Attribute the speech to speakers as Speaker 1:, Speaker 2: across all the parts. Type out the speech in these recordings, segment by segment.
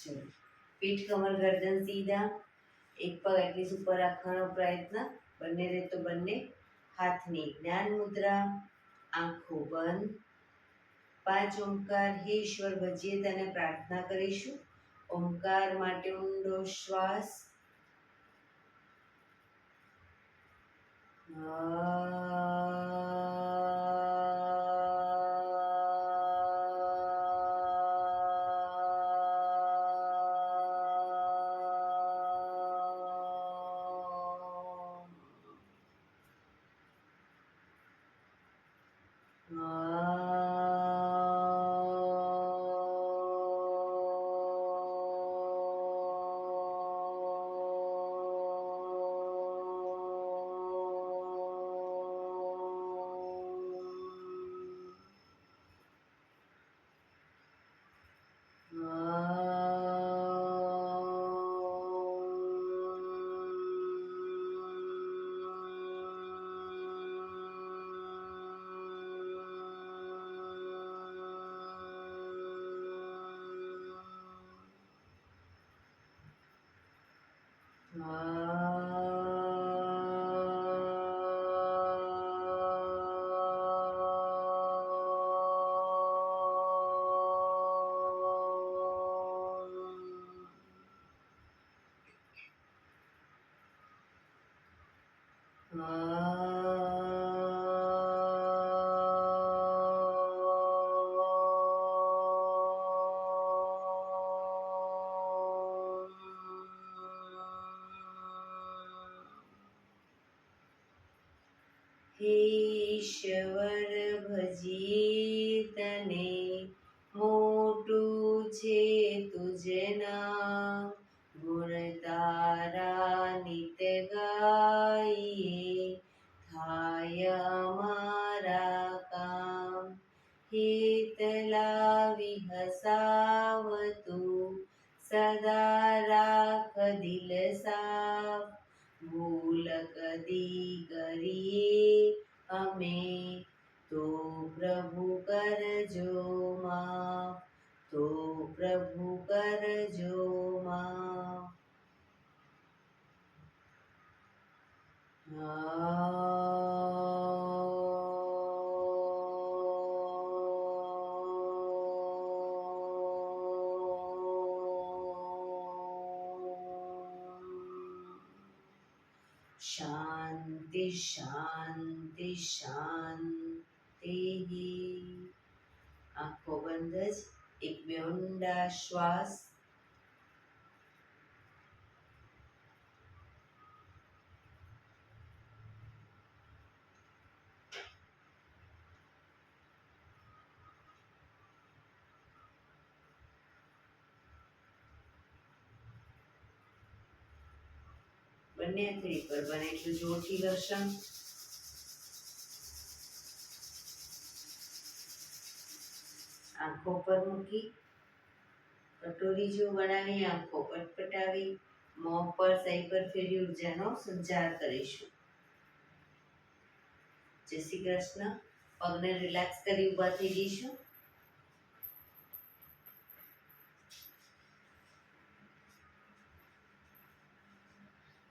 Speaker 1: ચલો, પીઠ કમર ગરદન સીધા, એક પગ એટલી ઉપર રાખવાનો પ્રયત્ન, બંને રહે તો બંને હાથની જ્ઞાન મુદ્રા, આંખો બંધ. 5 ઓમકાર હે ઈશ્વર ભજીએ તને પ્રાર્થના કરીશું. ઓમકાર માટે ઊંડો શ્વાસ. હે ઈશ્વર ભજીએ તને, મોટું છે તુજના ગુણ, તારા નિત ગાઈએ થાય અમારા કામ. હિત લાવી હસાવતું સદા રાખ દિલ સાફ. ભૂલ કદી કરીએ અમે તો પ્રભુ કરજો માફ, તો પ્રભુ કરજો માફ. શાંતિ શાંતિ શાંતિ. આંખો બંધ જ એક બે ઊંડા શ્વાસ. બંને હાથેળી પર બને એટલું જોરથી ઘર્ષણ. આંખો પર મૂકી કટોરી જેવું બનાવી આંખો પટપટાવી મોં પર સહી પર ફેરી ઉર્જાનો સંચાર કરીશું. જય શ્રી કૃષ્ણ. પગને રિલેક્સ કરી ઊભા થઈ જઈશું.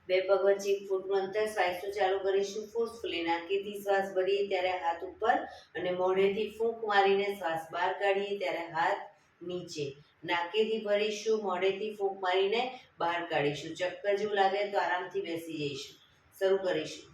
Speaker 1: બે પગ વચ્ચે 1 ફૂટનું અંતર. શ્વાસો ચાલુ કરીશું ફોર્સફુલી. નાકેથી શ્વાસ ભરીએ ત્યારે હાથ ઉપર અને મોઢેથી ફૂંક મારીને શ્વાસ બહાર કાઢીએ ત્યારે હાથ નીચે. નાકેથી ભરીશું, મોઢેથી ફૂંક મારીને બહાર કાઢીશું. ચક્કર જેવું લાગે તો આરામથી બેસી જઈશું. શરૂ કરીશું.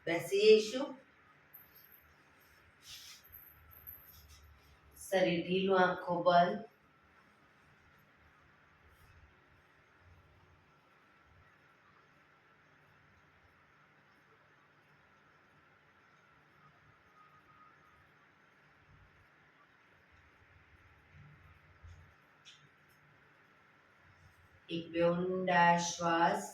Speaker 1: બેસી જઈશું. શરીર ઢીલું, આંખો બંધ. એક બે ઊંડા શ્વાસ.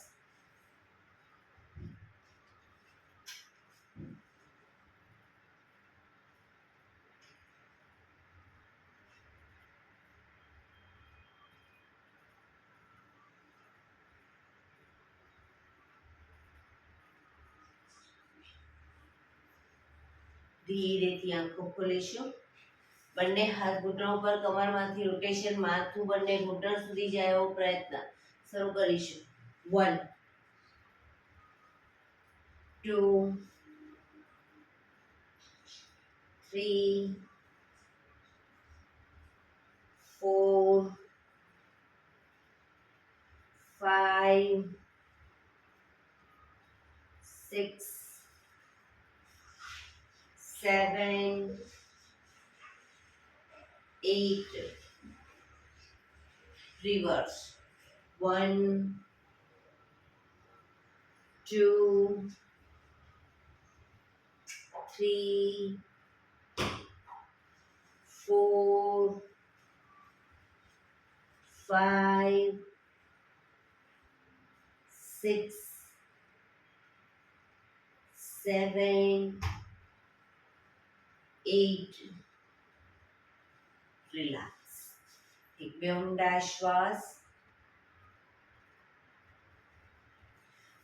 Speaker 1: ધીરેથી આંખો ખોલીશું. બંને હાથ ઘૂંટણ ઉપર, કમરમાંથી રોટેશન, માથું બંને ઘૂંટણ સુધી જાય એવો પ્રયત્ન. શરૂ કરીશું. 1 2 3 4 5 6 7 8 reverse. 1 2 3 4 5 6 7 8 રિલેક્સ. એક બે ઊંડા શ્વાસ.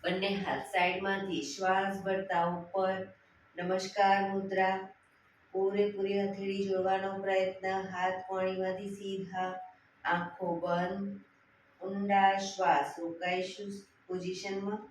Speaker 1: બંને હાથ સાઈડમાંથી શ્વાસ ભરતા ઉપર. નમસ્કાર મુદ્રા. પૂરેપૂરી હથેળી જોડવાનો પ્રયત્ન. હાથ કોણીમાંથી સીધા. આંખો બંધ. ઊંડા શ્વાસ. રોકાઈશું પોઝિશનમાં.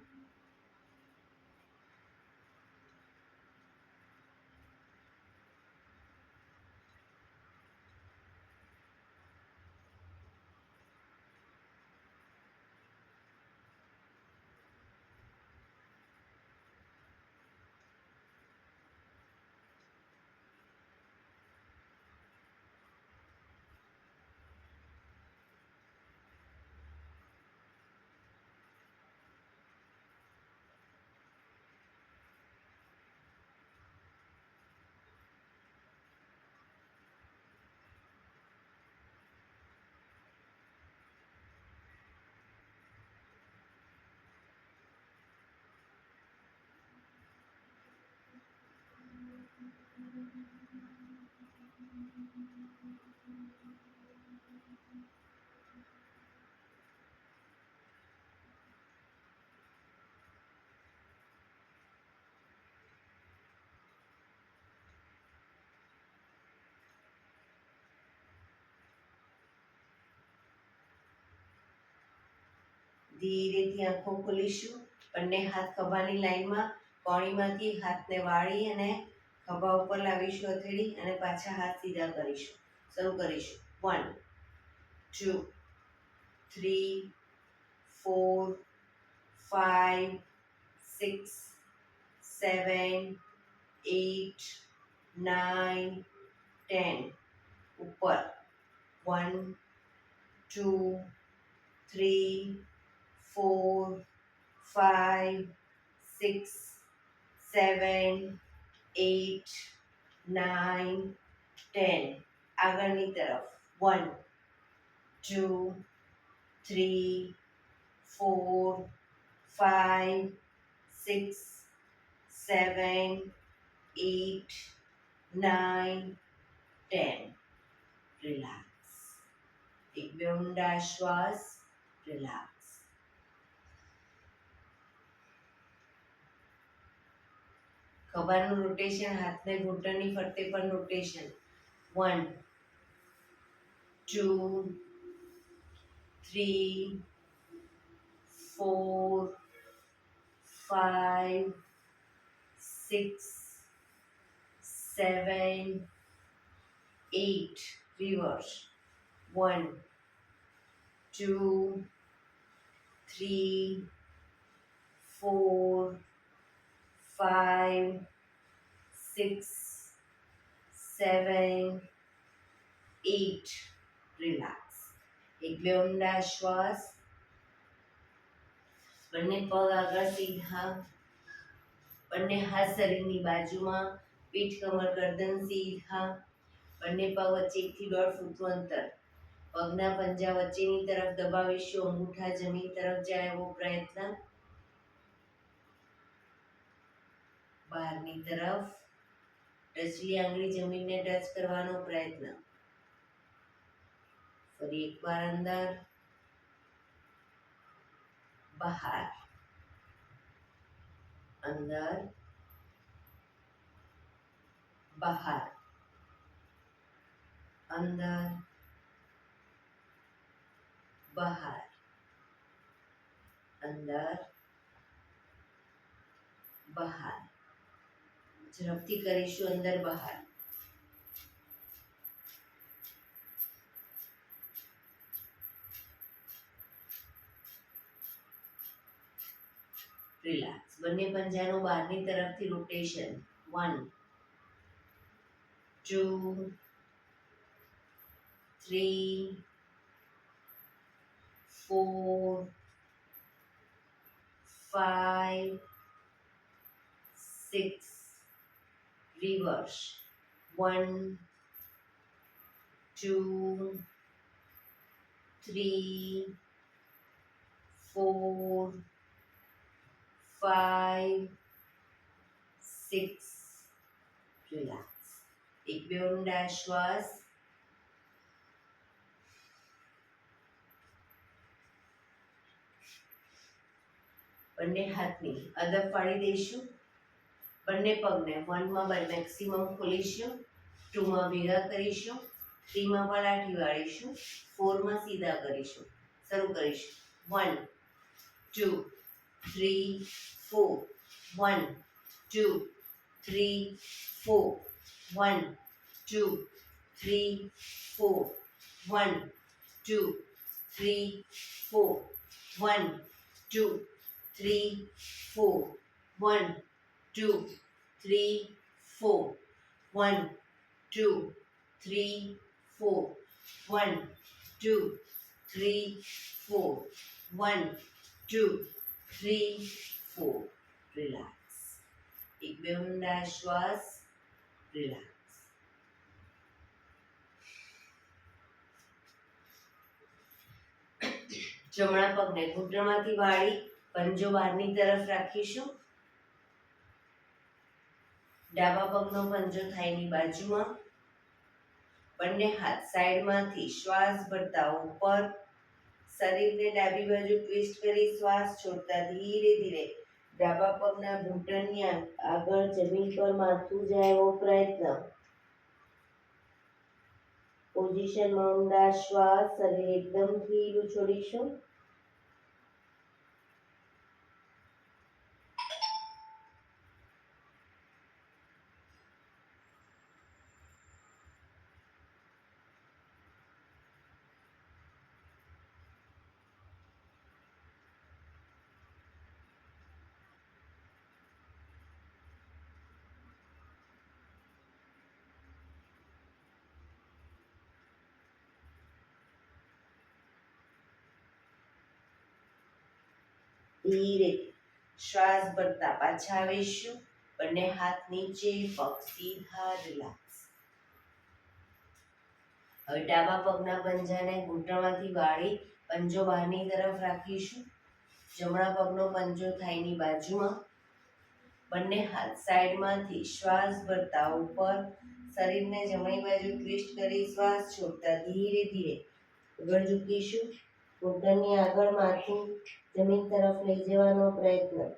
Speaker 1: ધીરેથી આંખો ખોલીશું. બંને હાથ ખભાની લાઈનમાં. કોણીમાંથી હાથને વાળી અને ખભા ઉપર લાવીશું હથેળી અને પાછા હાથ સીધા કરીશું. શરૂ કરીશું. 1 2 3 4 5 6 7 8 9 10 ઉપર. 1 2 3 4 5 6 7 8 9 10. આગળની તરફ. 1 2 3 4 5 6 7 8 9 10. રિલેક્સ. એક બે ઊંડા શ્વાસ. રિલેક્સ. ખભાનું રોટેશન, હાથને ઘૂંટણની ફરતે પણ રોટેશન. 1 2 3 4 5 6 7 8 reverse. 1 2 3 4 5 6 7 8 રિલેક્સ. એક બે ઊંડા શ્વાસ. બંને પગ આગળ સીધા, બંને હાથ શરીરની બાજુમાં, પીઠ કમર ગરદન સીધા, બંને પગ વચ્ચે 1 થી 1.5 ફૂટનું અંતર. પગના પંજા વચ્ચેની તરફ દબાવીશું, અંગૂઠા જમીન તરફ જાય એવો પ્રયત્ન. બહારની તરફ ટચલી આંગળી જમીનને ટચ કરવાનો પ્રયત્ન. ફરી એકવાર અંદર, બહાર, અંદર, બહાર, અંદર, બહાર, અંદર, બહાર. ઝડપથી કરીશું, અંદર બહાર. રિલેક્સ. બંને પંજાનું બહારની તરફથી રોટેશન. 1 2 3 4 5 6 રિવર્સ. 1 2 3 4 5 6 રિલેક્સ. એક બે ઊંડા શ્વાસ. બંને હાથની અદબ પાડી દઈશું. બંને પગને 1 માં મેક્સિમમ ખોલીશું, 2 માં ભેગા કરીશું, 3 માં પલાઠી વાળીશું, 4 માં સીધા કરીશું. શરૂ કરીશું. 1 2 3 4 1 2 3 4 1 2 3 4 1 2 3 4 1 2 3 4 1 2 3 4 1 2 3 4 1 2 3 4 1 2 3 4. રિલેક્સ. એક બે ઊંડા શ્વાસ. રિલેક્સ. જમણા પગને ઘૂંટણમાંથી વાળી પંજો બહારની તરફ રાખીશું. ડાબા પગનો પંજો થાઈની બાજુમાં. બંને હાથ સાઈડમાંથી શ્વાસ ભરતા ઉપર. શરીરને ડાબી બાજુ ટ્વિસ્ટ કરી શ્વાસ છોડતા ધીરે ધીરે ડાબા પગના ઘૂંટણની આગળ જમીન પર માથું જાય એવો પ્રયત્ન. પોઝિશનમાં ઊંડા શ્વાસ. શરીર એકદમ ઢીલું છોડીશું. ધીરે શ્વાસ ભરતા પાછા આવીશું. બંને હાથ નીચે, પગ સીધા. રિલેક્સ. હવે ડાબા પગના પંજાને ઘૂંટણમાંથી વાળી પંજો બહારની તરફ રાખીશું. જમણા પગનો પંજો થાઈની બાજુમાં. બંને હાથ સાઈડમાંથી શ્વાસ ભરતા ઉપર. શરીરને જમણી બાજુ ટ્વિસ્ટ કરી શ્વાસ છોડતા ધીરે ધીરે આગળ ઝૂકીશું. ઘૂંટણની આગળ માથું જમીન તરફ લઈ જવાનો પ્રયત્ન.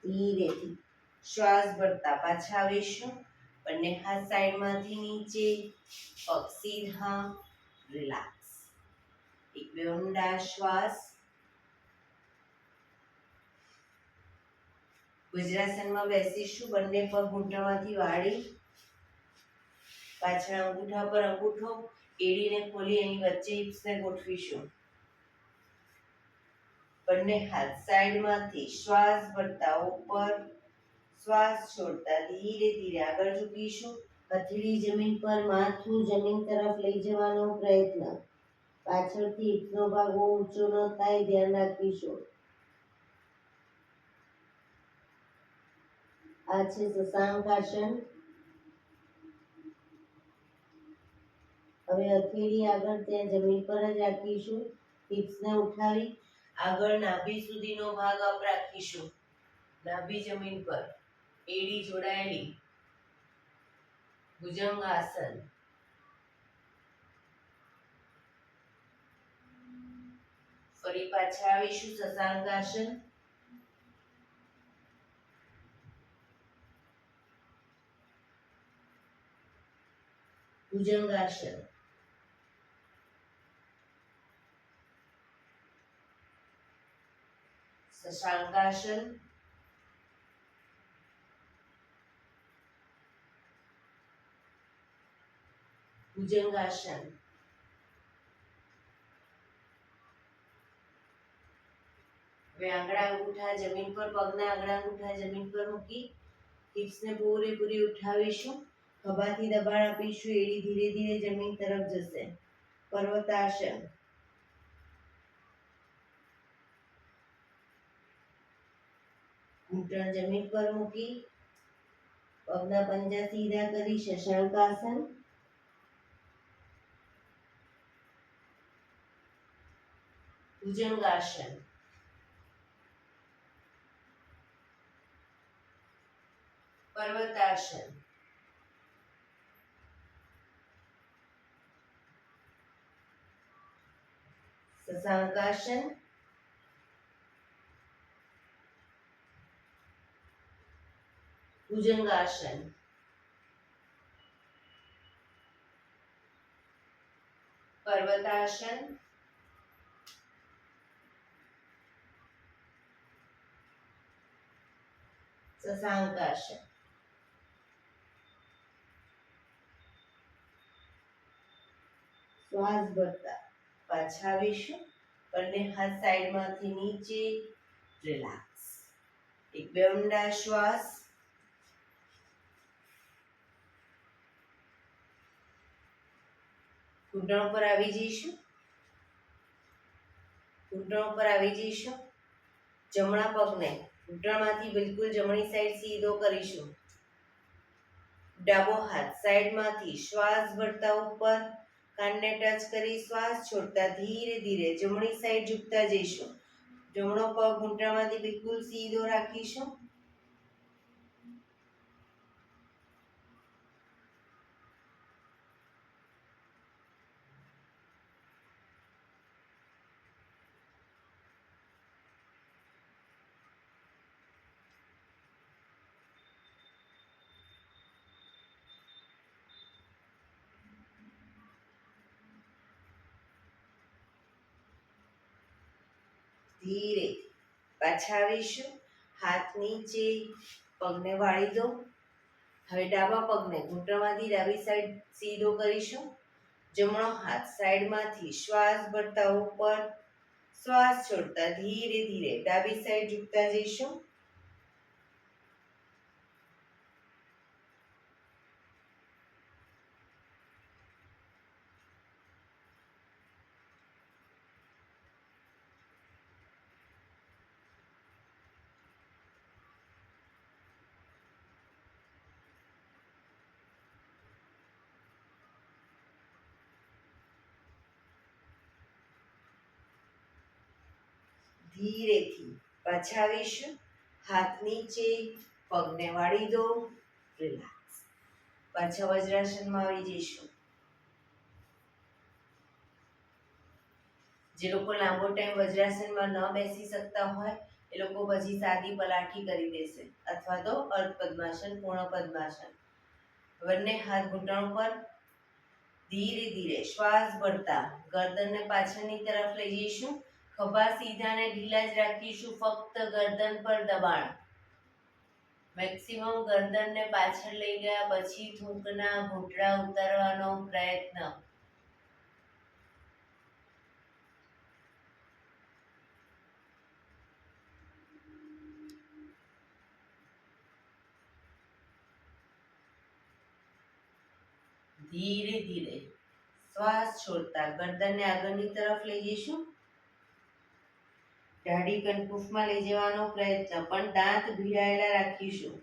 Speaker 1: ધીરેથી શ્વાસ ભરતા પાછા આવીશું. બંને હાથ સાઈડમાંથી નીચે, પગ સીધા. રિલેક્સ. એક બે ઊંડા શ્વાસ. વજ્રાસનમાં બેસીશું. બંને પગ ઘૂંટણમાંથી વાળી પાછળ અંગૂઠા પર અંગૂઠો એડીને ખોલી એની વચ્ચે હિપ્સને ગોઠવીશું. બંને હાથ સાઈડમાંથી શ્વાસ ભરતા ઉપર, શ્વાસ છોડતા ધીરે ધીરે આગળ ઝૂકીશું. હથેળી જમીન પર, માથું જમીન તરફ લઈ જવાનો પ્રયત્ન. પાછળથી હિપનો ભાગ બહુ ઊંચો ન થાય, ધ્યાન રાખીશું. આ છે શશાંક આસન. હવે હથેળી આગળ ત્યાં જમીન પર જ રાખીશું. હિપ્સને ઉઠાવી આગળ નાભી સુધીનો ભાગ અપ રાખીશું. નાભી જમીન પર, એડી જોડાયેલી. ભુજંગ આસન. ફરી પાછા આવીશું શશાંક આસન. ભુજંગ આસન. શશાંક આસન. ભુજંગ આસન. હવે આંગળા અંગૂઠા જમીન પર, પગના આંગળા અંગૂઠા જમીન પર મૂકી હિપ્સને પૂરેપૂરી ઉઠાવીશું. ખભાથી દબાણ આપીશું. એડી ધીરે ધીરે જમીન તરફ જશે. પર્વતાસન. ઘૂંટણ જમીન પર મૂકી પગના પંજા સીધા કરી શશાંક આસન. ભુજંગ આસન. પર્વતાસન. શશાંક આસન. ભુજંગ આસન. પર્વતાસન. શશાંક આસન. શ્વાસ ભરતા પાછા આવીશું. બંને હાથ સાઈડમાંથી નીચે. રિલેક્સ. એક બે ઊંડા શ્વાસ. ઘૂંટણ પર આવી જઈશું. ઘૂંટણ પર આવી જઈશું. જમણા પગને ઘૂંટણમાંથી બિલકુલ જમણી સાઈડ સીધો કરીશું. ડાબો હાથ સાઈડમાંથી શ્વાસ ભરતા ઉપર, કાનને ટચ કરી શ્વાસ છોડતા ધીરે ધીરે જમણી સાઈડ ઝૂકતા જઈશું. જમણો પગ ઘૂંટણમાંથી બિલકુલ સીધો રાખીશું. ધીરે પાછા આવીશું. હાથ નીચે, પગને વાળી દો. હવે ડાબા પગને ઘૂંટણમાંથી ડાબી સાઈડ સીધો કરીશું. જમણો હાથ સાઈડમાંથી શ્વાસ ભરતા ઉપર, શ્વાસ છોડતા ધીરે ધીરે ડાબી સાઈડ ઝૂકતા જઈશું. ધીરેથી પાછા આવીશું. હાથ નીચે, પગને વાળી દો. રિલેક્સ. પાછા વજ્રાસનમાં આવી જઈશું. જે લોકો લાંબો ટાઈમ વજ્રાસનમાં ન બેસી શકતા હોય એ લોકો પછી સાદી પલાઠી કરી દેશે અથવા તો અર્ધ પદ્માસન, પૂર્ણ પદ્માસન. બંને હાથ ઘૂંટણ પર ધીરે ધીરે શ્વાસ ભરતા ગરદનને પાછળની તરફ લઈ જઈશું. ખભા સીધા ને ઢીલા જ રાખીશું. ફક્ત ગરદન પર દબાણ. મેક્સિમમ ગરદનને પાછળ લઈ ગયા પછી થૂંકના ઘૂંટડા ઉતારવાનો પ્રયત્ન. ધીરે ધીરે શ્વાસ છોડતા ગરદનને આગળની તરફ લઈ જઈશું. દાઢી કનકુફમાં લઈ જવાનો પ્રયત્ન, પણ દાંત ભીડાયેલા રાખીશું.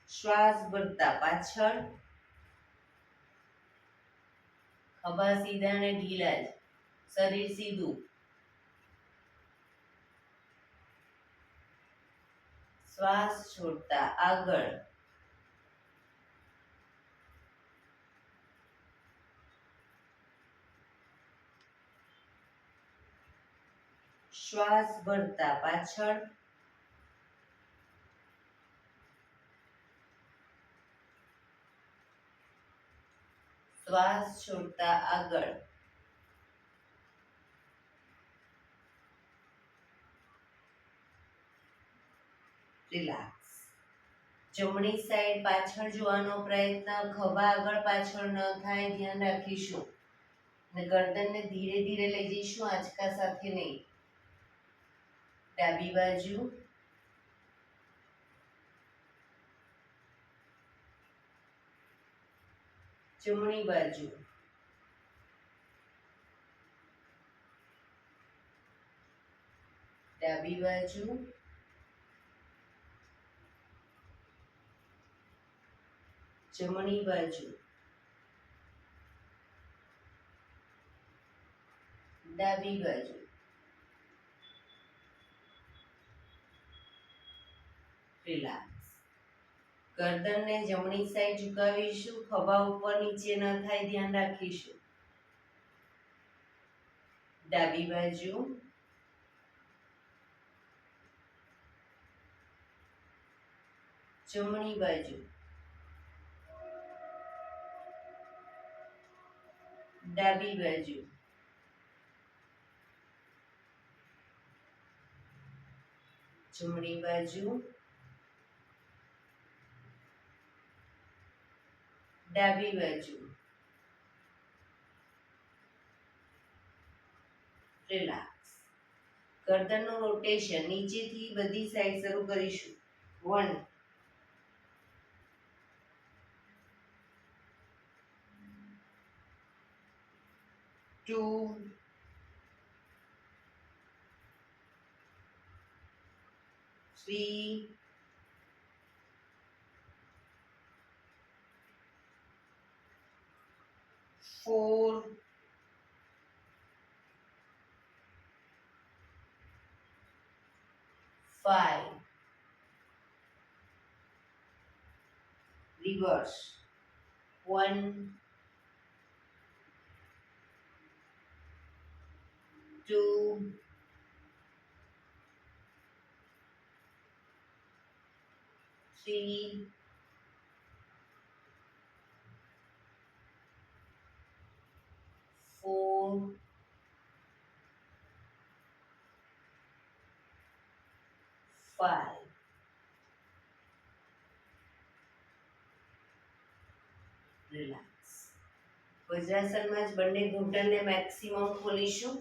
Speaker 1: શ્વાસ ભરતા પાછળ, ખભા સીધા ને ઢીલા જ, શરીર સીધું. શ્વાસ છોડતા આગળ. શ્વાસ ભરતા પાછળ, શ્વાસ છોડતા આગળ. રિલેક્સ. જમણી સાઈડ પાછળ જોવાનો પ્રયત્ન, ખભા આગળ પાછળ ન થાય ધ્યાન રાખીશું. અને ગરદનને ધીરે ધીરે લઈ જઈશું, આંચકા સાથે નહીં. ડાબી બાજુ, જમણી બાજુ. ડાબી બાજુ, જમણી બાજુ. ડાબી બાજુ. રિલેક્સ. ગરદનને જમણી સાઈડ ઝુકાવીશું, ખભા ઉપર નીચે ન થાય ધ્યાન રાખીશું. ડાબી બાજુ, જમણી બાજુ. ડાબી બાજુ. જમણી બાજુ. ડાબી બાજુ. રિલેક્સ. ગરદનનું રોટેશન નીચેથી બધી સાઈડ શરૂ કરીશું. 1 2 3 4 5 reverse 1 2 3 4 5 રિલેક્સ. વજ્રાસનમાં જ બંને ઘૂંટણને મેક્સિમમ ખોલીશું.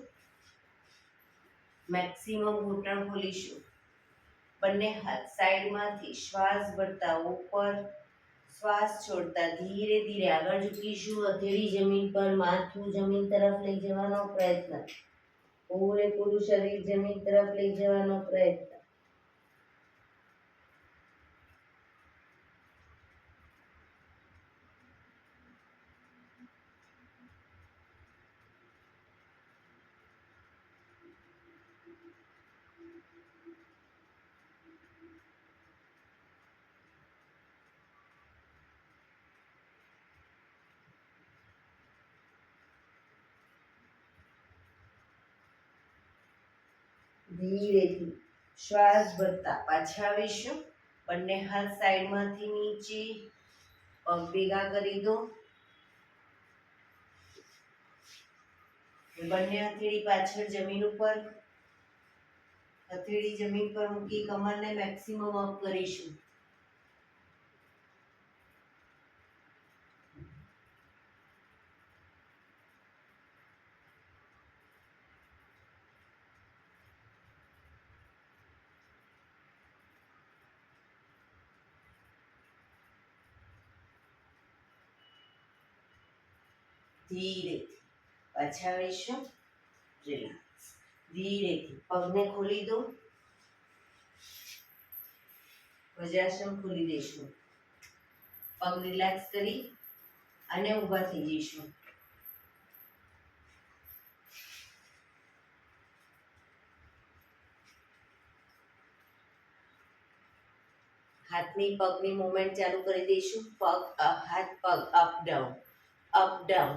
Speaker 1: બંને હાથ સાઈડમાંથી શ્વાસ ભરતા ઉપર, શ્વાસ છોડતા ધીરે ધીરે આગળ ઝૂકીશું. હથેળી જમીન પર, માથું જમીન તરફ લઈ જવાનો પ્રયત્ન. પૂરેપૂરું શરીર જમીન તરફ લઈ જવાનો પ્રયત્ન. ધીરેથી શ્વાસ ભરતા પાછા આવીશું. બંને હાથ સાઈડમાંથી નીચે, પગ ભેગા કરી દો. બંને હથેળી પાછળ જમીન ઉપર, હથેળી જમીન પર મૂકી કમરને મેક્સિમમ અપ કરીશું. ધીરેથી પાછા આવીશું. રિલેક્સ. ધીરેથી પગને ખોલી દો. વજ્રાસન ખોલી દઈશું. પગ રિલેક્સ કરી અને ઊભા થઈ જઈશું. હાથની પગની મૂવમેન્ટ ચાલુ કરી દઈશું. પગ હાથ પગ up down, up down.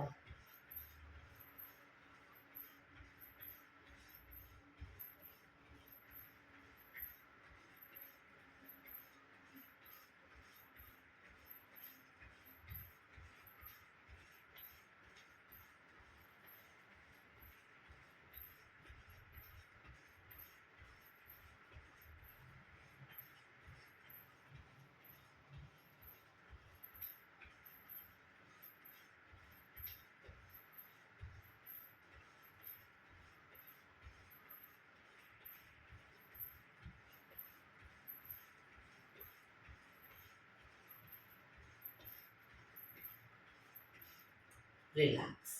Speaker 1: Relax.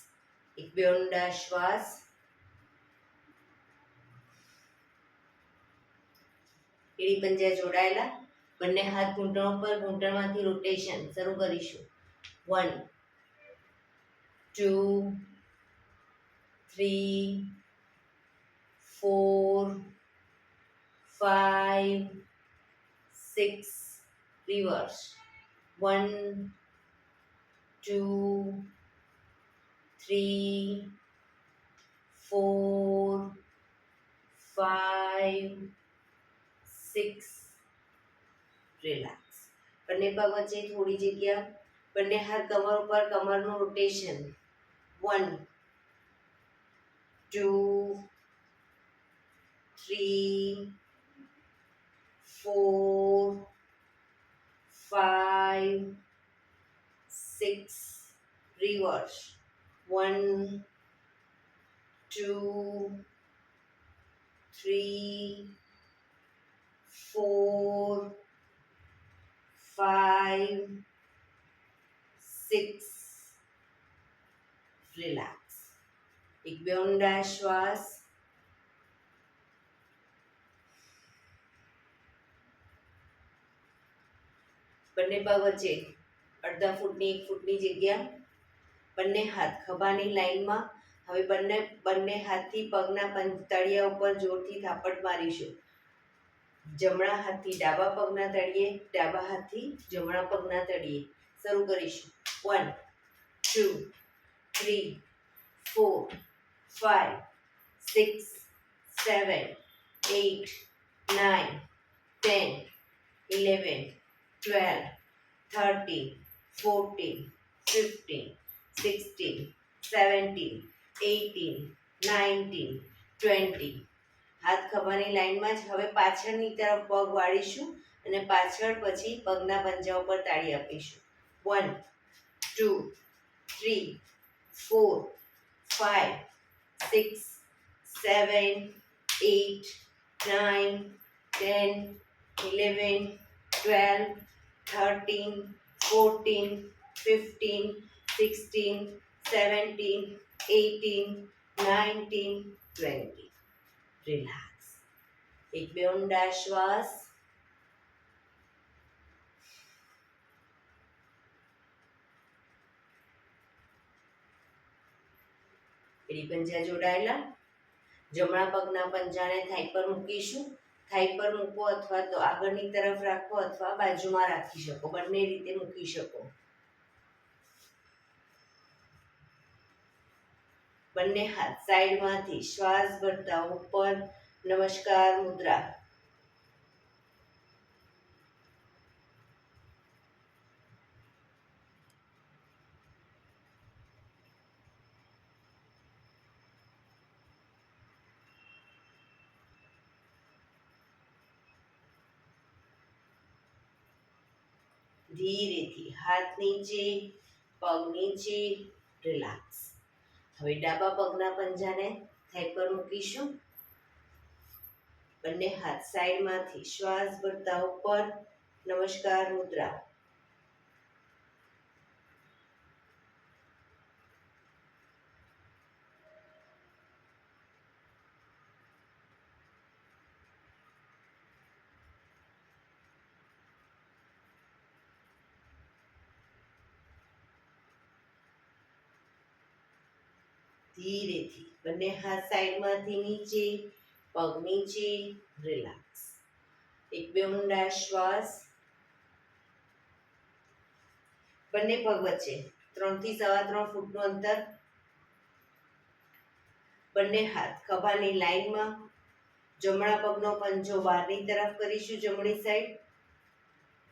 Speaker 1: એક બે ઊંડા શ્વાસ. એડી પંજા જોડાયેલા. બંને હાથ ઘૂંટણો પર, ઘૂંટણમાંથી રોટેશન શરૂ કરીશું. 1 2 3 4 5 6 રિવર્સ. 1 2 3 4 5 6. રિલેક્સ. બંને પગ વચ્ચે થોડી જગ્યા. બંને હાથ કમર ઉપર, કમરનું રોટેશન. 1 2 3 4 5 6. રિવર્સ. 1 2 3 4 5 6. રિલેક્સ. એક બે ઊંડા શ્વાસ. બંને પગ વચ્ચે અડધા ફૂટની 1 ફૂટની જગ્યા. બંને હાથ ખભાની લાઈનમાં. હવે બંને હાથથી પગના તળિયા ઉપર જોરથી થાપટ મારીશું. જમણા હાથથી ડાબા પગના તળિયે, ડાબા હાથથી જમણા પગના તળિયે. શરૂ કરીશું. 1 2 3 4 5 6 7 8 9 10 11 12 13 14 15 16 17 18 19 20. હાથ ખભાની લાઈનમાં જ. હવે પાછળની તરફ પગ વાળીશું અને પાછળ પછી પગના પંજા ઉપર તાળી આપીશું. 1 2 3 4 5 6 7 8 9 10 11 12 13 14 15 16 17 18 19 20. રિલેક્સ. એક બે ઊંડા શ્વાસ. એડી પંજા જોડાયેલા. જમણા પગના પંજાને થાઈ પર મૂકીશું. થાઈ પર મૂકો અથવા તો આગળની તરફ રાખો અથવા બાજુમાં રાખી શકો. બંને રીતે મૂકી શકો. બંને હાથ સાઈડમાંથી શ્વાસ ભરતા ઉપર નમસ્કાર મુદ્રા. ધીરેથી હાથ નીચે, પગ નીચે, રિલેક્સ. હવે ડાબા પગના પંજાને થાઈ પર મૂકીશું. બંને હાથ સાઈડમાંથી શ્વાસ ભરતા ઉપર. નમસ્કાર મુદ્રા. ધીરેથી બંને હાથ સાઈડમાંથી નીચે, પગ નીચે, રિલેક્સ. એક બે ઊંડા શ્વાસ. બંને પગ વચ્ચે 3 થી 3.25 ફૂટનું અંતર. બંને હાથ ખભાની લાઈનમાં. જમણા પગનો પંજો બહારની તરફ કરીશું, જમણી સાઈડ.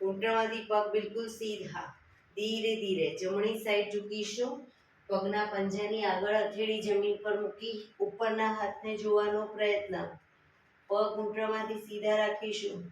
Speaker 1: ઘૂંટણમાંથી પગ બિલકુલ સીધા. ધીરે ધીરે જમણી સાઈડ ઝૂકીશું. પગના પંજાની આગળ હથેળી જમીન પર મૂકી ઉપરના હાથને જોવાનો પ્રયત્ન. પગ ઘૂંટણમાંથી સીધા રાખીશું.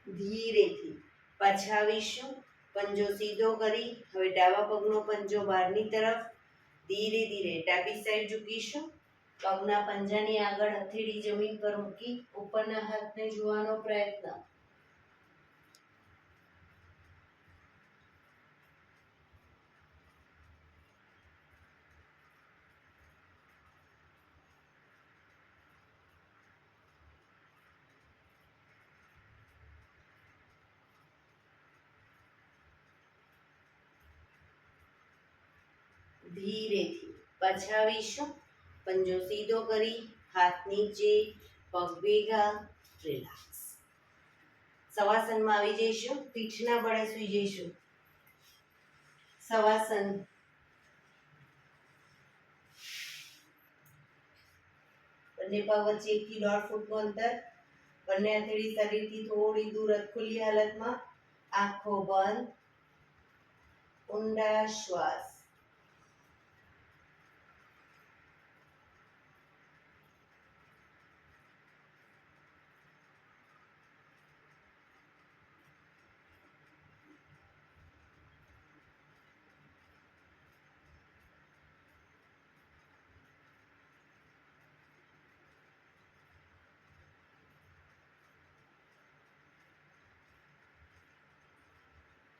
Speaker 1: ધીરેથી પાછા આવીશું. પંજો સીધો કરી હવે ડાબા પગનો પંજો બહારની તરફ. ધીરે ધીરે ડાબી સાઈડ ઝૂકીશું. પગના પંજાની આગળ હથેળી જમીન પર મૂકી ઉપરના હાથને જોવાનો પ્રયત્ન. ધીરેથી પાછા આવીશું. પંજો સીધો કરી હાથ નીચે, પગ ભેગા, રિલેક્સ. સવાસનમાં આવી જઈશું. પીઠના બળે સૂઈ જઈશું. સવાસન. બંને પગ વચ્ચે 1 થી 1.5 ફૂટનું અંતર. બંને હથેળી શરીરથી થોડી દૂર ખુલ્લી હાલતમાં. આંખો બંધ. ઊંડા શ્વાસ.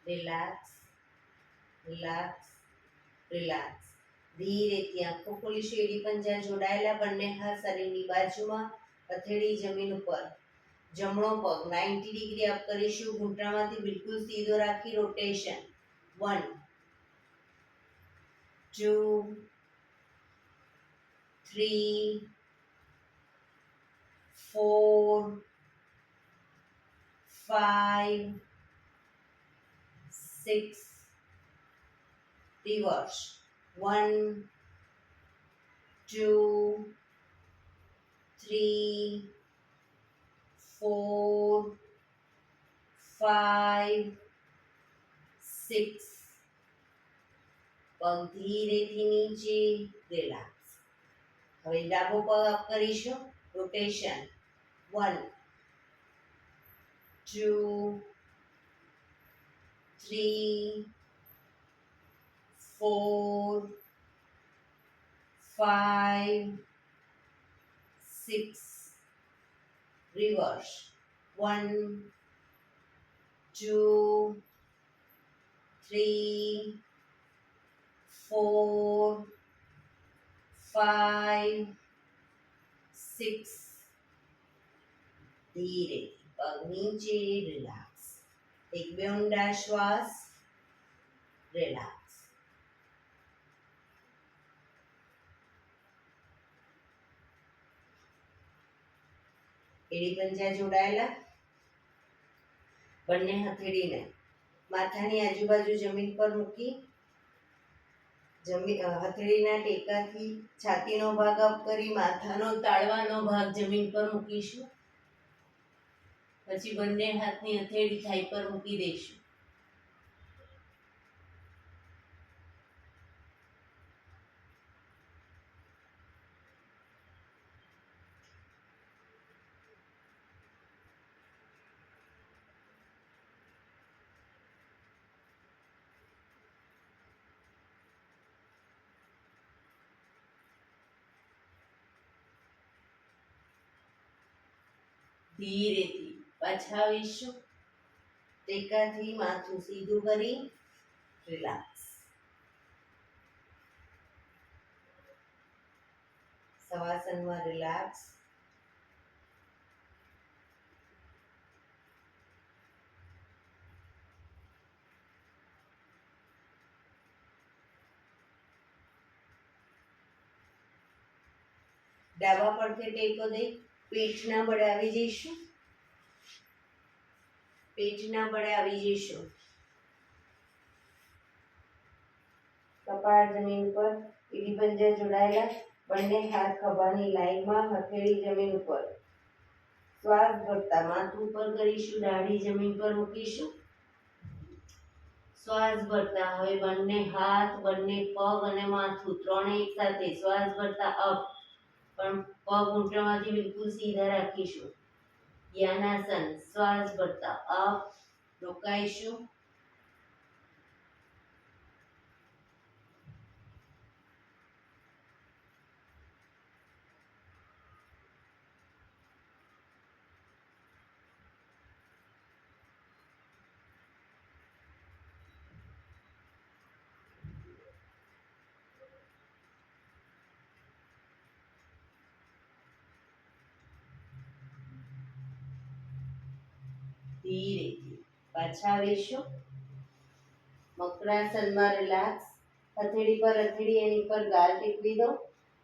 Speaker 1: Relax, relax, relax. ધીરેથી આંખો ખોલીશું. એડી પંજા જોડાયેલા. બંને હાથ શરીરની બાજુમાં. હથેળી જમીન ઉપર. જમણો પગ 90 ડિગ્રી અપ કરીશું. ઘૂંટણમાંથી બિલકુલ સીધો રાખી રોટેશન. 1 2 3 4 5 6. Reverse. 1 2 3 4 5 6. પગ ધીરેથી નીચે, રિલેક્સ. હવે ડાબો પગ અપ કરીશું. રોટેશન. 1 2 3 4 5 6. Reverse. 1 2 3 4 5 6. ધીરે પગ નીચે, રિલેક્સ. એક બે ઊંડા શ્વાસ. રિલેક્સ. એડી પંજા જોડાયેલા. બંને હથેળીને માથાની આજુબાજુ જમીન પર મૂકી હથેળીના ટેકાથી છાતીનો ભાગ અપ કરી માથાનો તાળવાનો ભાગ જમીન પર મૂકીશું. પછી બંને હાથની હથેળી થાઈ પર મૂકી દઈશું. ધીરેથી પાછા આવીશું. ટેકાથી માથું સીધું કરી રિલેક્સ. શવાસનમાં રિલેક્સ. ડાબા પડખે ટેકો દઈ પેટના બળે આવી જઈશું. પેટના બળે આવી જઈશું. કપાળ જમીન પર, એડી પંજા જોડાયેલા. બંને હાથ ખભાની લાઈનમાં, હથેળી જમીન ઉપર. શ્વાસ ભરતા માથું ઉપર કરીશું. દાઢી જમીન પર મૂકીશું. શ્વાસ ભરતા હવે બંને હાથ, બંને પગ અને માથું ત્રણેય એક સાથે શ્વાસ ભરતા અપ. પણ પગ ઘૂંટણમાંથી બિલકુલ સીધા રાખીશું. ધ્યાનાસન. શ્વાસ ભરતા અપ. રોકાઈશું. ધીરેથી પાછા આવીશું. મકરાસનમાં રિલેક્સ. હથેળી પર હથેળી એની પર ગાલ ટેકવી દો.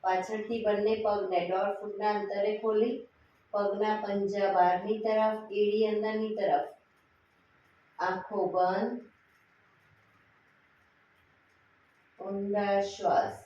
Speaker 1: પાછળથી બંને પગને 1.5 ફૂટના અંતરે ખોલી પગના પંજા બહારની તરફ, એડી અંદરની તરફ. આંખો બંધ. ઊંડા શ્વાસ.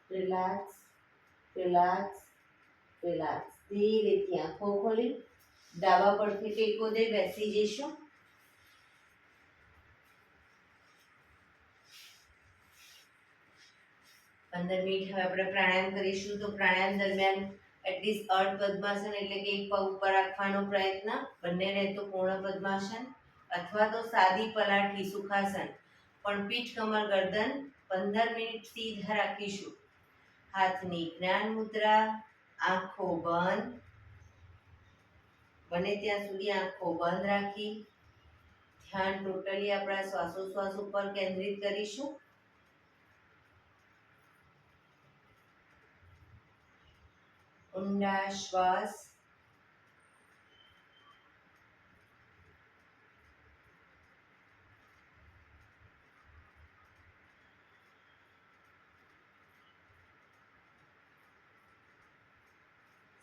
Speaker 1: Relax, relax, relax. ધીરેથી આંખો ખોલી ડાબા પડખે ટેકો દે બેસી જઈશું. પંદર મિનિટ હવે આપણે પ્રાણાયામ કરીશું. તો પ્રાણાયામ દરમિયાન એટલીસ્ટ અર્ધ પદ્માસન એટલે કે એક પગ ઉપર રાખવાનો પ્રયત્ન. બંને રહે તો પૂર્ણ પદ્માસન અથવા તો સાદી પલાઠી સુખાસન. પણ પીઠ, કમર, ગરદન 15 મિનિટ સીધા રાખીશું. હાથની જ્ઞાન મુદ્રા. આંખો બંધ. બને ત્યાં સુધી આંખો બંધ રાખી ધ્યાન ટોટલી આપણા શ્વાસોશ્વાસ ઉપર કેન્દ્રિત કરીશું. ઊંડા શ્વાસ.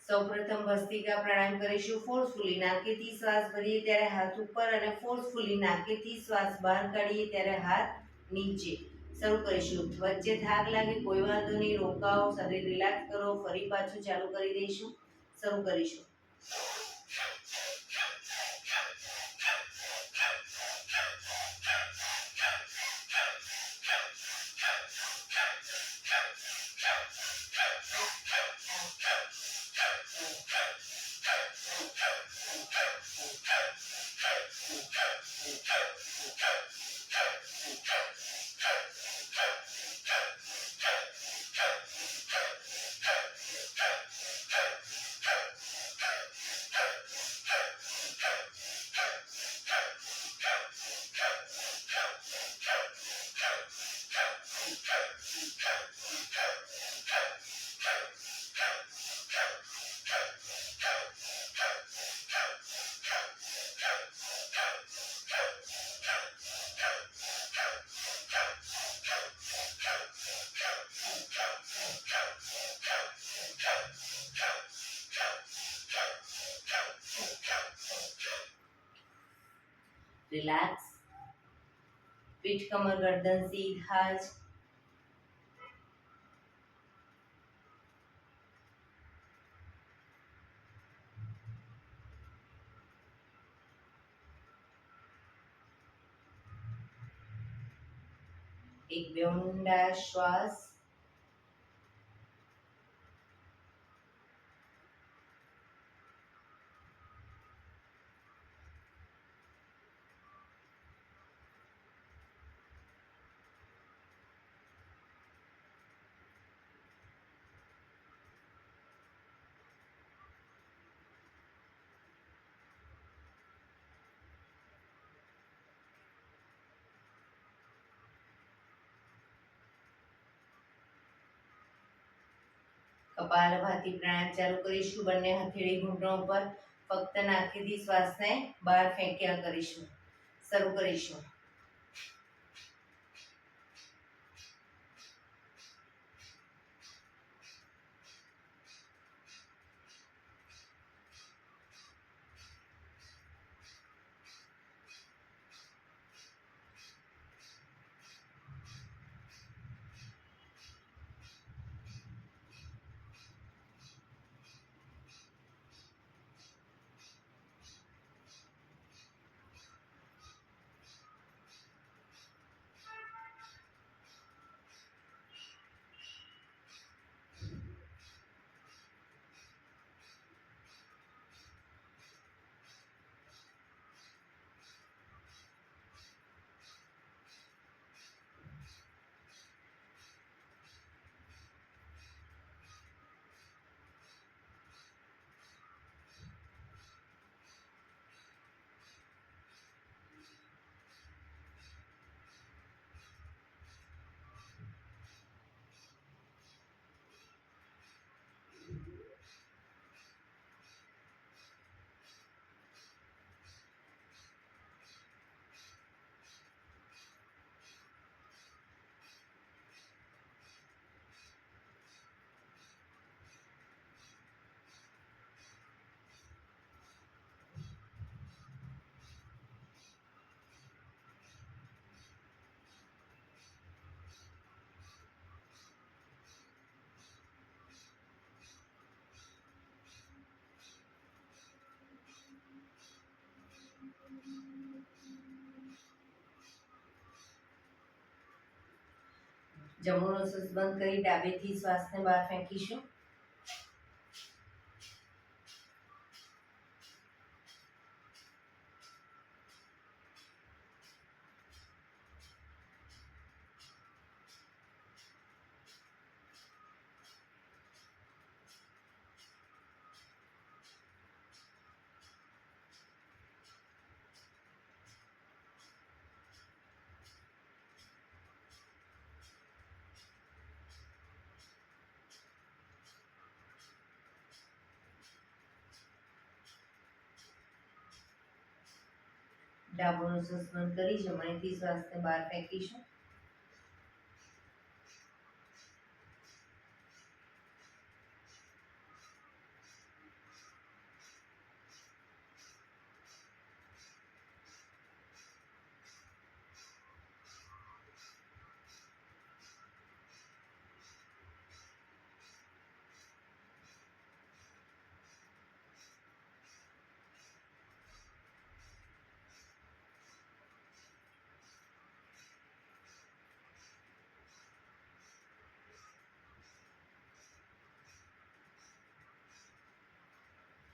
Speaker 1: સૌપ્રથમ ભસ્ત્રિકા પ્રાણાયામ કરીશું. ફોર્સફુલી નાકેથી શ્વાસ ભરીએ ત્યારે હાથ ઉપર અને ફોર્સફુલી નાકેથી શ્વાસ બહાર કાઢીએ ત્યારે હાથ નીચે. શરૂ કરીશું. વચ્ચે થાક લાગે કોઈ વાંધો નહીં, રોકાઓ, શરીર રિલેક્સ કરો, ફરી પાછું ચાલુ કરી દઈશું. શરૂ કરીશું. રિલેક્સ. પીઠ કમર ગરદન સીધા જ. એક બે ઊંડા શ્વાસ. કપાલભાતિ પ્રાણાયામ ચાલુ કરીશું. બંને હથેળી ઘૂંટણો પર. ફક્ત નાકથી શ્વાસને બહાર ફેંક્યા કરીશું. શરૂ કરીશું. જમણો શ્વાસ બંધ કરી ડાબેથી શ્વાસને બહાર ફેંકીશું. ડાબોનો શ્વાસ બંધ કરી જમણેથી શ્વાસને બહાર ફેંકીશું.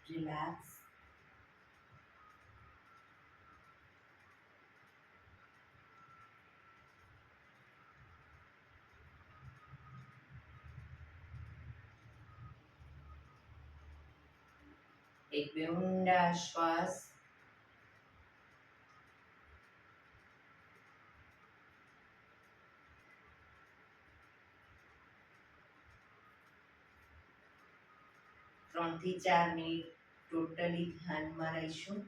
Speaker 1: રિલેક્સ. એક બે ઊંડા શ્વાસ. ત્રણ થી 4 મિનિટ ટોટલી ધ્યાનમાં રહીશું.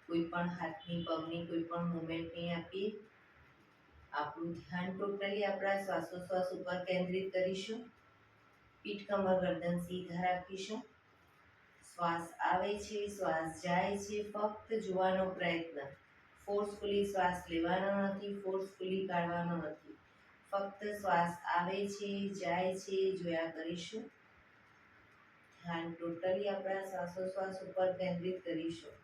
Speaker 1: કોઈ પણ હાથની પગની કોઈ પણ મુવમેન્ટ નહીં આપીએ. આપણું ધ્યાન ટોટલી આપણા શ્વાસોશ્વાસ ઉપર કેન્દ્રિત કરીશું. પીઠ કમર ગરદન સીધા રાખીશું. શ્વાસ આવે છે, શ્વાસ જાય છે, ફક્ત જોવાનો પ્રયત્ન. ફોર્સફુલી શ્વાસ લેવાનો નથી, ફોર્સફુલી કાઢવાનો નથી. ફક્ત શ્વાસ આવે છે, જાય છે, જોયા કરીશું. ધ્યાન ટોટલી આપણા શ્વાસોશ્વાસ ઉપર કેન્દ્રિત કરીશું.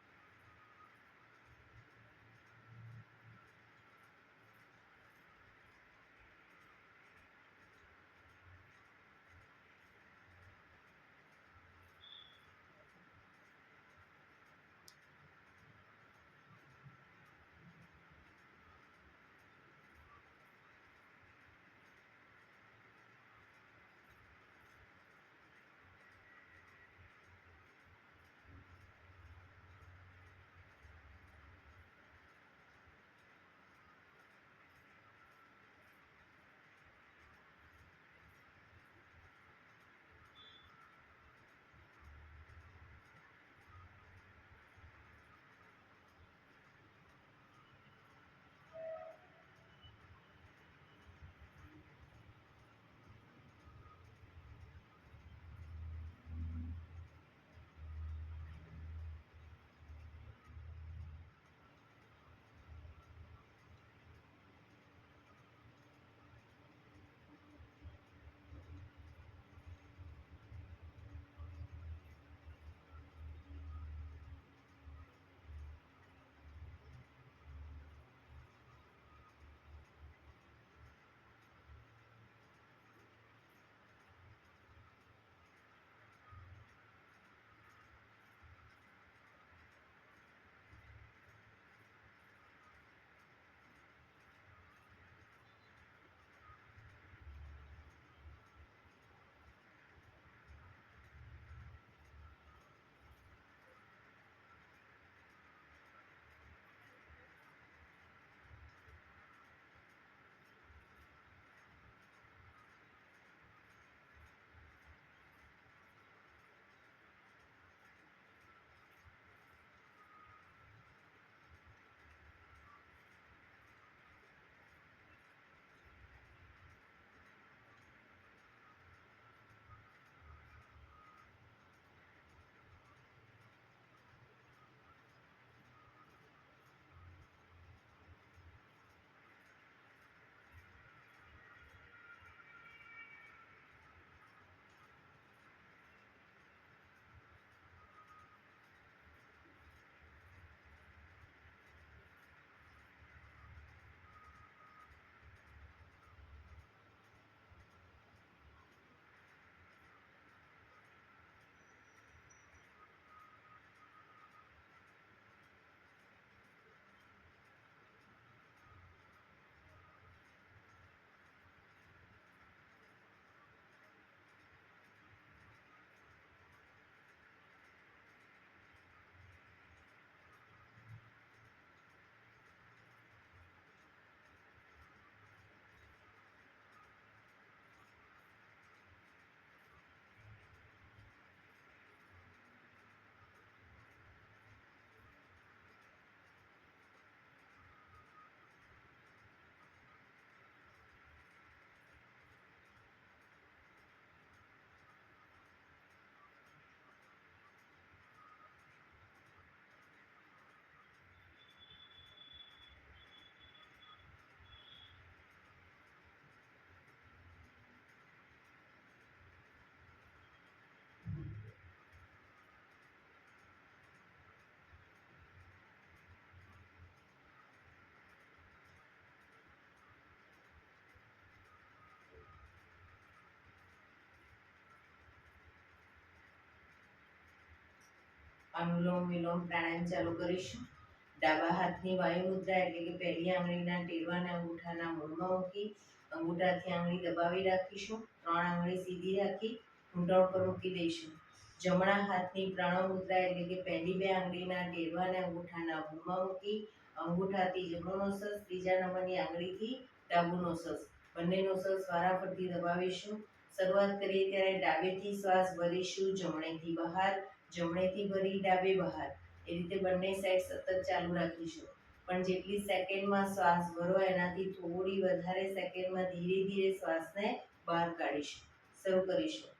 Speaker 1: અનુલોમ વિલોમ પ્રાણાયામ ચાલુ કરીશું. ડાબા હાથની વાયુ મુદ્રા એટલે કે પહેલી આંગળીના ટેરવાને અંગૂઠાના મૂળમાં મૂકી અંગૂઠાથી આંગળી દબાવી રાખીશું. 3 આંગળી સીધી રાખી ઘૂંટણ પર મૂકી દઈશું. જમણા હાથની પ્રણવ મુદ્રા એટલે કે પહેલી 2 આંગળીના ટેરવાને અંગૂઠાના મૂળમાં મૂકી અંગૂઠાથી જમણો નોસસ, ત્રીજા નંબરની આંગળીથી ડાબુ નોસસ, બંને નોસસ વારાફરતી દબાવીશું. શરૂઆત કરીએ ત્યારે ડાબેથી શ્વાસ ભરીશું, જમણેથી બહાર, જમણેથી ભરી ડાબે બહાર, એ રીતે બંને સાઈડ સતત ચાલુ રાખીશું. પણ જેટલી સેકન્ડમાં શ્વાસ ભરો એનાથી થોડી વધારે સેકન્ડમાં ધીરે ધીરે શ્વાસને બહાર કાઢીશું. શરૂ કરીશું.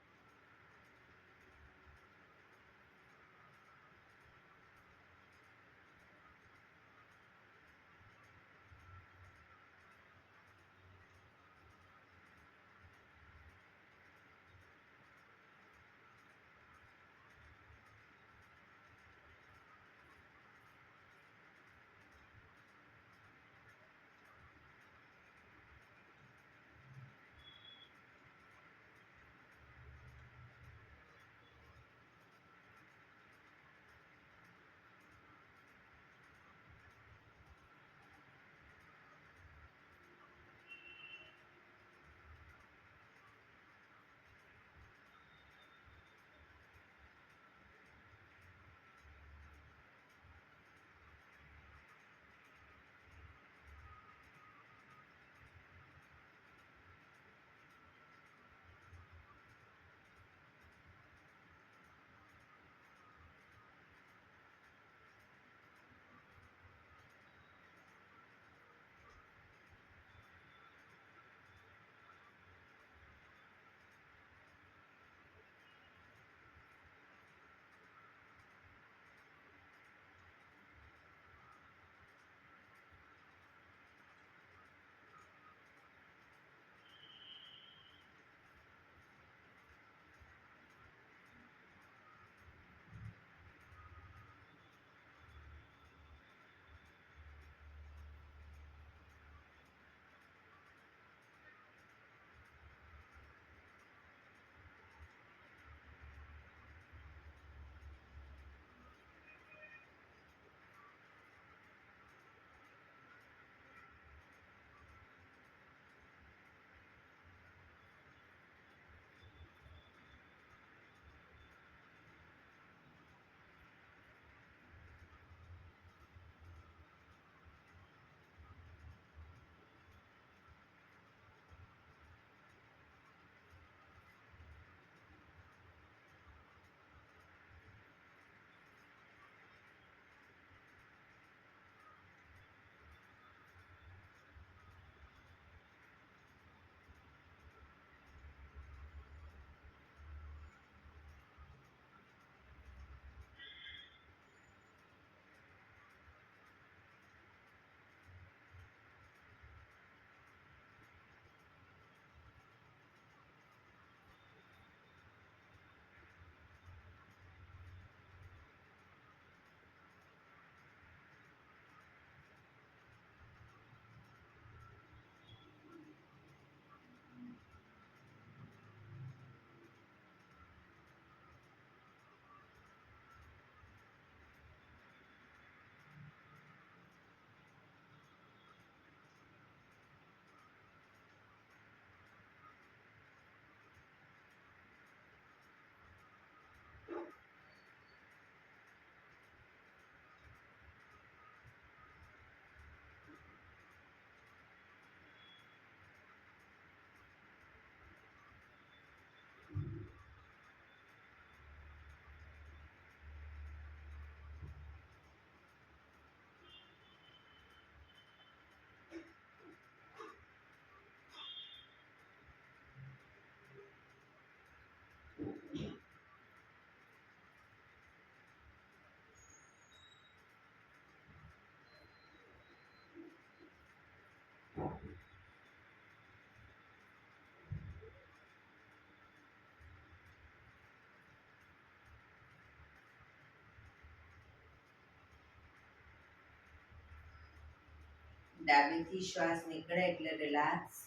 Speaker 1: ડાબેથી શ્વાસ નીકળે એટલે રિલેક્સ.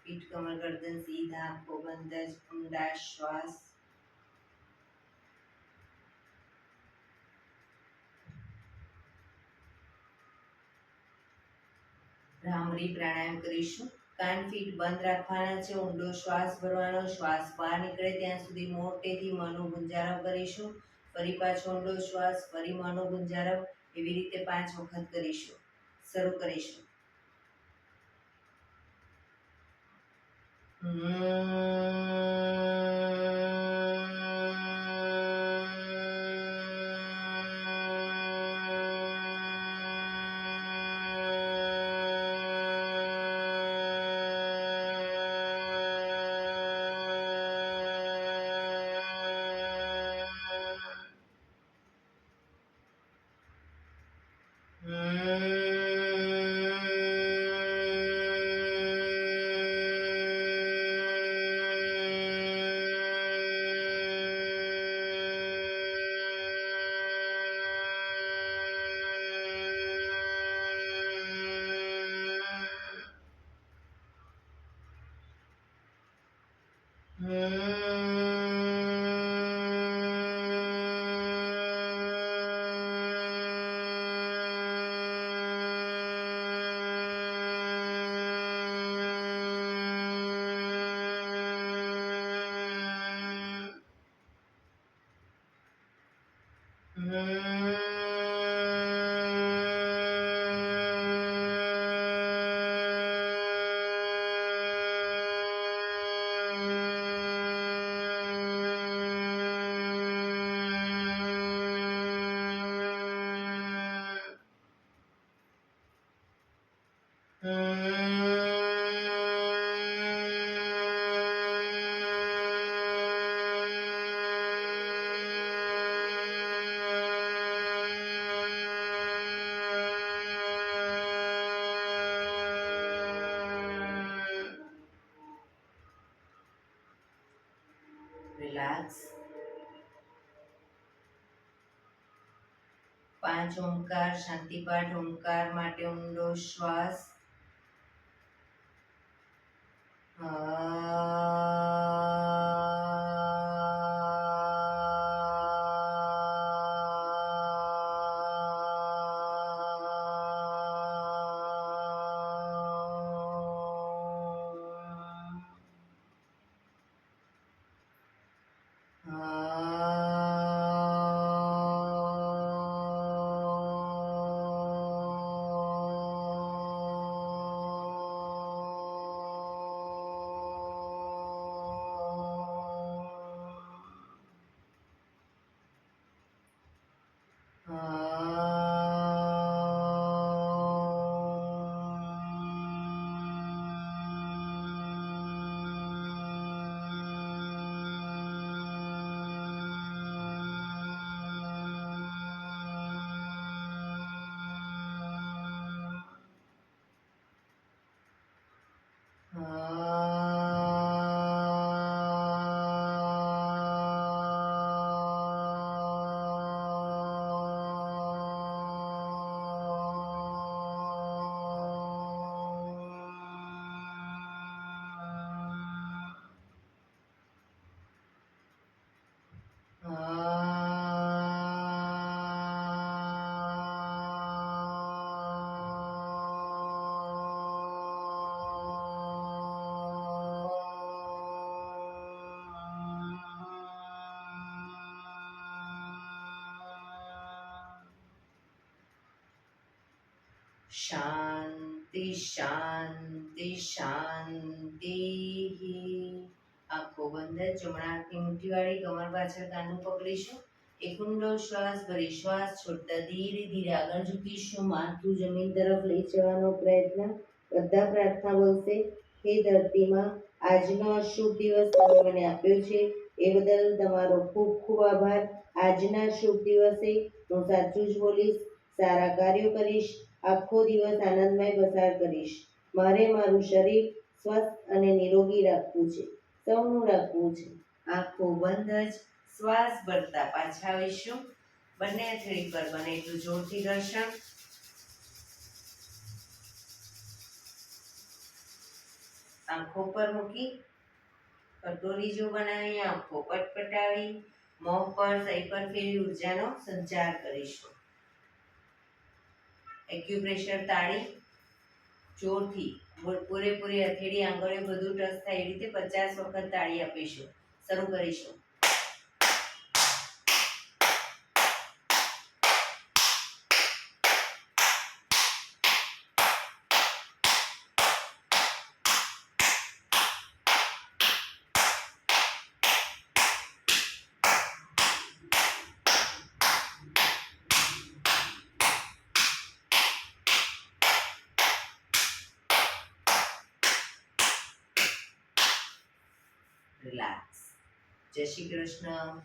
Speaker 1: પીઠ કમર ગરદન સીધા, આંખો બંધ જ ઊંડા શ્વાસ. ભ્રામરી પ્રાણાયામ કરીશું. કાન ફીટ બંધ રાખવાના છે. ઊંડો શ્વાસ ભરવાનો. શ્વાસ બહાર નીકળે ત્યાં સુધી મોટેથી મોંનો ગુંજારવ કરીશું. ફરી પાછો ઊંડો શ્વાસ, ફરી મોંનો ગુંજારવ. એવી રીતે 5 વખત કરીશું. શરૂ કરીશું. રિલેક્સ. 5 ઓમકાર શાંતિપાઠ. ઓમકાર માટે ઊંડો શ્વાસ. શાંતિ શાંતિ શાંતિ. આંખો બંધ. જમણા હાથની મુઠ્ઠી વાળી કમર પાછળ કાનનું પકડીશું. એક ઊંડો શ્વાસ ભરી શ્વાસ છોડતા ધીરે ધીરે આગળ ઝૂકીશું. માથું જમીન તરફ લઈ જવાનો પ્રયત્ન. બધા પ્રાર્થના બોલશે. હે ધરતીમાં, આજનો શુભ દિવસ તમે મને આપ્યો છે એ બદલ તમારો ખૂબ ખૂબ આભાર. આજના શુભ દિવસે હું સાચું જ બોલીશ, સારા કાર્યો કરીશ, આખો દિવસ આનંદમય પસાર કરીશ. મારે મારું શરીર સ્વસ્થ અને નિરોગી રાખવું છે. સૌનું રાખવું છે. આંખો બંધ જ શ્વાસ ભરતા પાછા આવીશું. બંને હથેળી પર બને એટલું જોરથી ઘર્ષણ. આંખો પર મૂકી કટોરી જો બનાવી આંખો પટપટાવી મોં પર સહી પર ફેરવી ઉર્જાનો સંચાર કરીશું. એક્યુપ્રેશર તાળી જોરથી પૂરેપૂરી હથેળી આંગળીઓ બધું ટચ થાય એ રીતે 50 વખત તાળી આપીશું. શરૂ કરીશું. રિલેક્સ. જય શ્રી કૃષ્ણ.